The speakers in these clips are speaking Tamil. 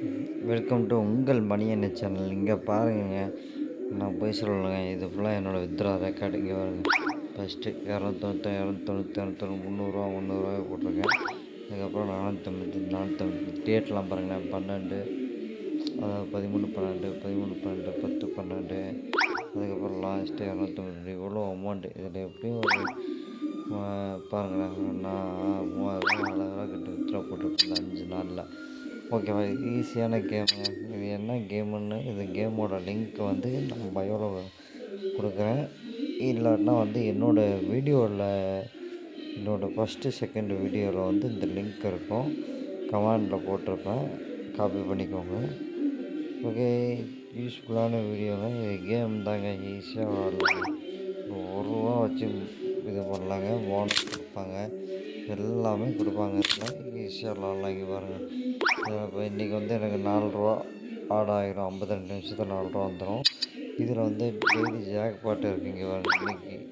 வெல்கம் டு உங்கள் மணி என்ன சேனல். இங்கே பாருங்க, நான் போய் சொல்லலைங்க. இது ஃபுல்லாக என்னோடய வித்ரா ரெக்கார்டு. இங்கே பாருங்க, ஃபஸ்ட்டு 290 290 முந்நூறுரூவா போட்டிருக்கேன். அதுக்கப்புறம் 495 டேட்லாம் பாருங்களேன். 12 அதாவது 13/12 13/12 10/12. அதுக்கப்புறம் லாஸ்ட்டு 290. இவ்வளோ அமௌண்ட்டு. இதில் எப்படியும் ஒரு பாருங்களேன், நான் 3000 4000 கிட்ட வித்ரா போட்டிருக்கேன் 5 நாளில். ஓகேவா? ஈஸியான கேமுங்க. இது என்ன கேமுன்னு, இந்த கேமோட லிங்க் வந்து நான் பயோவில் கொடுக்குறேன். இல்லாட்டினா வந்து என்னோடய வீடியோவில், என்னோடய ஃபஸ்ட்டு செகண்ட் வீடியோவில் வந்து இந்த லிங்க் இருக்கும், கமெண்டில் போட்டிருப்பேன், காப்பி பண்ணிக்கோங்க. ஓகே, யூஸ்ஃபுல்லான வீடியோங்க. இது கேம் தாங்க, ஈஸியாக விளாட்லாங்க. ரூபா வச்சு இது பண்ணலாங்க. போனஸ் கொடுப்பாங்க, எல்லாமே கொடுப்பாங்க. இதில் ஈஸியாக விளாட்லாம். இங்கே பாருங்கள், இப்போ இன்றைக்கி வந்து எனக்கு 4 ரூபா ஆட் ஆகிரும். 52 நிமிஷத்தில் 4 ரூபா வந்துடும். இதில் வந்து டெய்லி ஜாக்பாட் இருக்குது. இங்கே பாருங்கள்,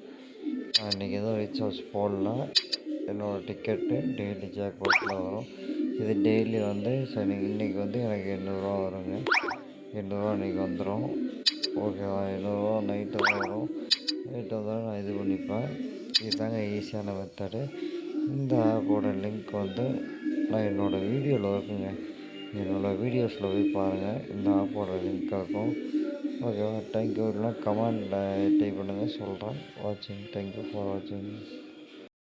இன்றைக்கி எதுவும் ரீசார்ஜ் போடல. என்னோடய டிக்கெட்டு டெய்லி ஜாக்பாட்டில் வரும். இது டெய்லி வந்து சரி, இன்றைக்கி வந்து எனக்கு 800 வருங்க. 800 இன்றைக்கி வந்துடும். ஓகேவா? 800 நைட்டு தான் வரும். நைட்டு வந்தாலும் நான் இது பண்ணிப்பேன். இதுதாங்க ஈஸியான மெத்தடு. இந்த ஆப்போட லிங்க் வந்து நான் என்னோடய வீடியோவில் இருக்குங்க. என்னோடய வீடியோஸில் போய் பாருங்கள், இந்த ஆப்போட லிங்க் இருக்கும். ஓகேவா? தேங்க்யூ. இல்லைனா கமெண்டில் டைப் பண்ணுங்கள், சொல்கிறேன். வாட்சிங். தேங்க்யூ ஃபார் வாட்சிங்.